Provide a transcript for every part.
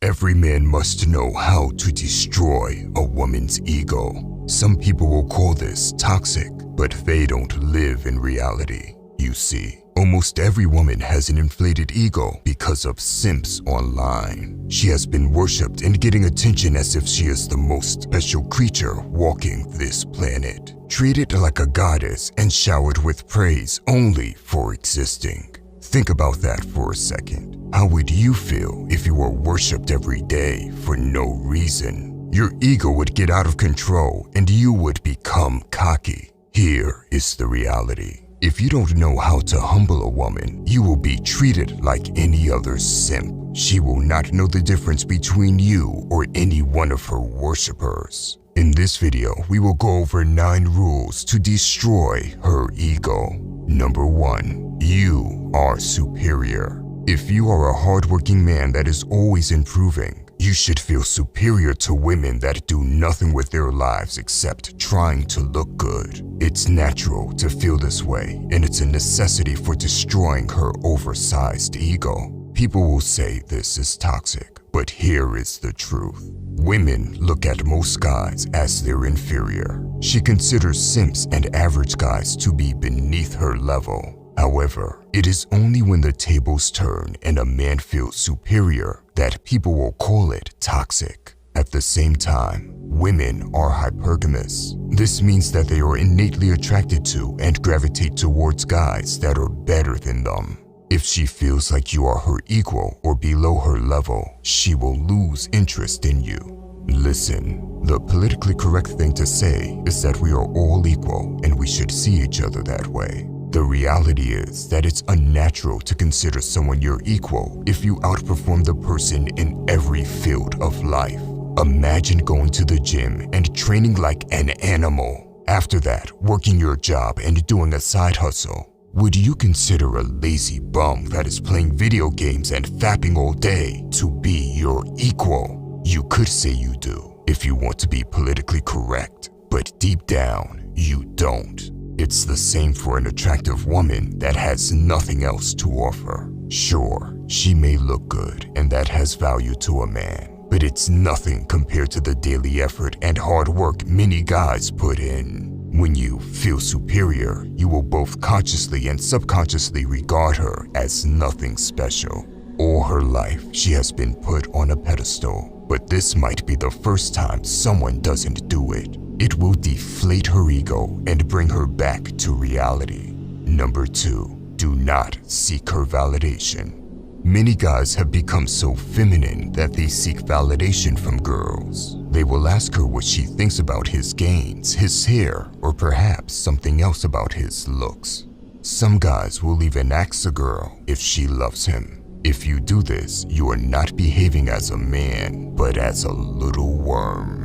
Every man must know how to destroy a woman's ego. Some people will call this toxic, but they don't live in reality. You see, almost every woman has an inflated ego because of simps online. She has been worshipped and getting attention as if she is the most special creature walking this planet, treated like a goddess and showered with praise only for existing. Think about that for a second. How would you feel if you were worshipped every day for no reason? Your ego would get out of control and you would become cocky. Here is the reality. If you don't know how to humble a woman, you will be treated like any other simp. She will not know the difference between you or any one of her worshippers. In this video, we will go over 9 rules to destroy her ego. Number 1. You are superior. If you are a hardworking man that is always improving, you should feel superior to women that do nothing with their lives except trying to look good. It's natural to feel this way, and it's a necessity for destroying her oversized ego. People will say this is toxic, but here is the truth. Women look at most guys as their inferior. She considers simps and average guys to be beneath her level. However, it is only when the tables turn and a man feels superior that people will call it toxic. At the same time, women are hypergamous. This means that they are innately attracted to and gravitate towards guys that are better than them. If she feels like you are her equal or below her level, she will lose interest in you. Listen, the politically correct thing to say is that we are all equal and we should see each other that way. The reality is that it's unnatural to consider someone your equal if you outperform the person in every field of life. Imagine going to the gym and training like an animal. After that, working your job and doing a side hustle. Would you consider a lazy bum that is playing video games and fapping all day to be your equal? You could say you do if you want to be politically correct, but deep down, you don't. It's the same for an attractive woman that has nothing else to offer. Sure, she may look good and that has value to a man, but it's nothing compared to the daily effort and hard work many guys put in. When you feel superior, you will both consciously and subconsciously regard her as nothing special. All her life, she has been put on a pedestal, but this might be the first time someone doesn't do it. It will deflate her ego and bring her back to reality. Number 2, do not seek her validation. Many guys have become so feminine that they seek validation from girls. They will ask her what she thinks about his gains, his hair, or perhaps something else about his looks. Some guys will even ask a girl if she loves him. If you do this, you are not behaving as a man, but as a little worm.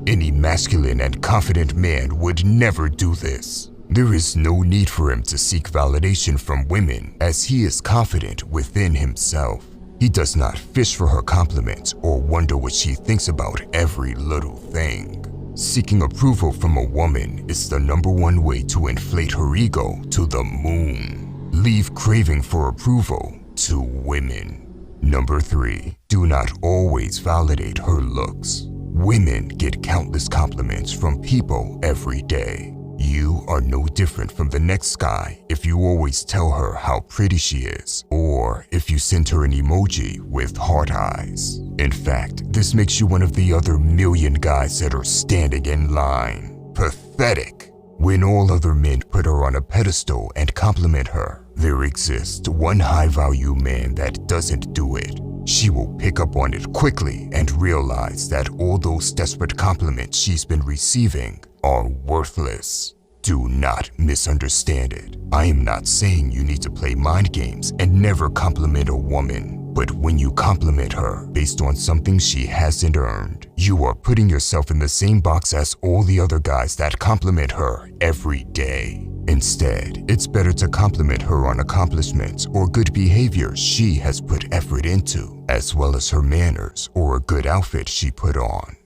Any masculine and confident man would never do this. There is no need for him to seek validation from women as he is confident within himself. He does not fish for her compliments or wonder what she thinks about every little thing. Seeking approval from a woman is the number 1 way to inflate her ego to the moon. Leave craving for approval to women. Number 3, do not always validate her looks. Women get countless compliments from people every day. You are no different from the next guy if you always tell her how pretty she is, or if you send her an emoji with heart eyes. In fact, this makes you one of the other million guys that are standing in line. Pathetic. When all other men put her on a pedestal and compliment her, there exists one high-value man that doesn't do it. She will pick up on it quickly and realize that all those desperate compliments she's been receiving are worthless. Do not misunderstand it. I am not saying you need to play mind games and never compliment a woman, but when you compliment her based on something she hasn't earned, you are putting yourself in the same box as all the other guys that compliment her every day. Instead, it's better to compliment her on accomplishments or good behavior she has put effort into, as well as her manners or a good outfit she put on.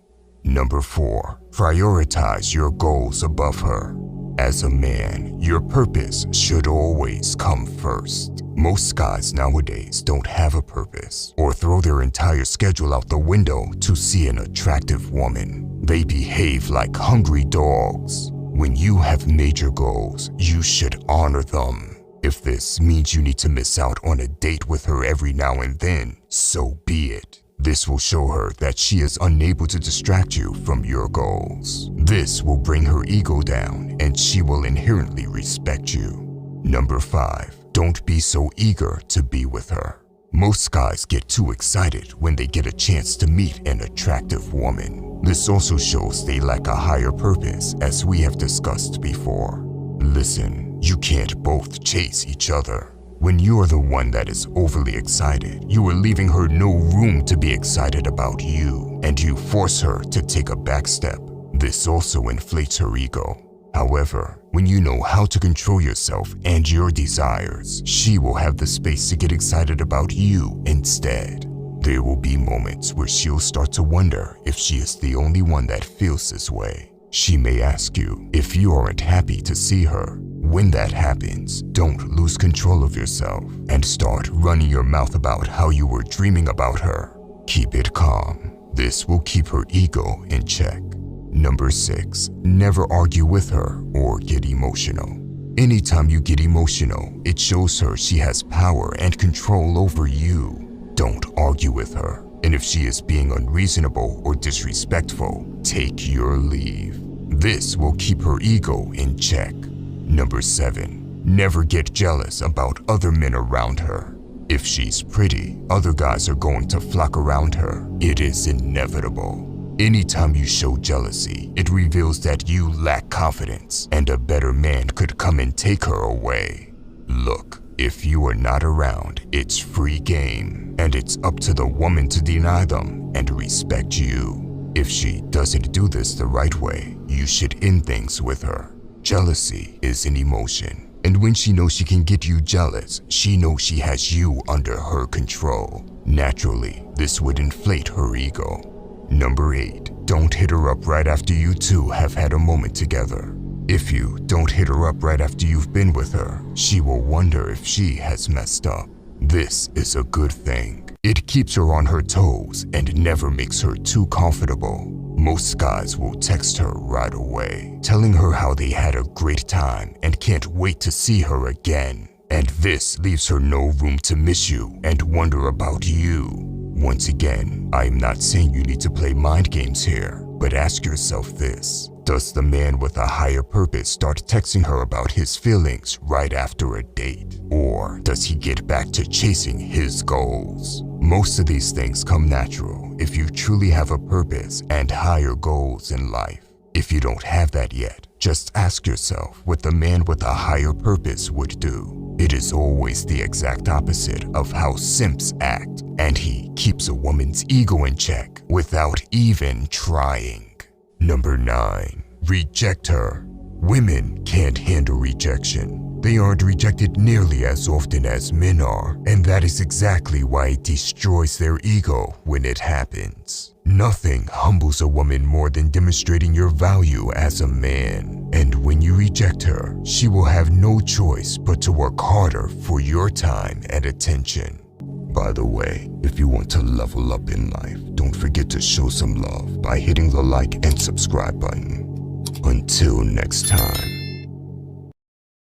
Number 4, prioritize your goals above her. As a man, your purpose should always come first. Most guys nowadays don't have a purpose or throw their entire schedule out the window to see an attractive woman. They behave like hungry dogs. When you have major goals, you should honor them. If this means you need to miss out on a date with her every now and then, so be it. This will show her that she is unable to distract you from your goals. This will bring her ego down and she will inherently respect you. Number 5. Don't be so eager to be with her. Most guys get too excited when they get a chance to meet an attractive woman. This also shows they lack a higher purpose, as we have discussed before. Listen, you can't both chase each other. When you are the one that is overly excited, you are leaving her no room to be excited about you, and you force her to take a back step. This also inflates her ego. However, when you know how to control yourself and your desires, she will have the space to get excited about you instead. There will be moments where she'll start to wonder if she is the only one that feels this way. She may ask you if you aren't happy to see her. When that happens, don't lose control of yourself and start running your mouth about how you were dreaming about her. Keep it calm. This will keep her ego in check. Number 6. Never argue with her or get emotional. Anytime you get emotional, it shows her she has power and control over you. Don't argue with her, and if she is being unreasonable or disrespectful, take your leave. This will keep her ego in check. Number 7. Never get jealous about other men around her. If she's pretty, other guys are going to flock around her. It is inevitable. Anytime you show jealousy, it reveals that you lack confidence and a better man could come and take her away. Look, if you are not around, it's free game, and it's up to the woman to deny them and respect you. If she doesn't do this the right way, you should end things with her. Jealousy is an emotion, and when she knows she can get you jealous, she knows she has you under her control. Naturally, this would inflate her ego. Number 8. Don't hit her up right after you two have had a moment together. If you don't hit her up right after you've been with her, she will wonder if she has messed up. This is a good thing. It keeps her on her toes and never makes her too comfortable. Most guys will text her right away, telling her how they had a great time and can't wait to see her again. And this leaves her no room to miss you and wonder about you. Once again, I'm not saying you need to play mind games here, but ask yourself this. Does the man with a higher purpose start texting her about his feelings right after a date? Or does he get back to chasing his goals? Most of these things come natural if you truly have a purpose and higher goals in life. If you don't have that yet, just ask yourself what the man with a higher purpose would do. It is always the exact opposite of how simps act, and he keeps a woman's ego in check without even trying. Number 9. Reject her. Women can't handle rejection. They aren't rejected nearly as often as men are, and that is exactly why it destroys their ego when it happens. Nothing humbles a woman more than demonstrating your value as a man. And when you reject her, she will have no choice but to work harder for your time and attention. By the way, if you want to level up in life, don't forget to show some love by hitting the like and subscribe button. Until next time.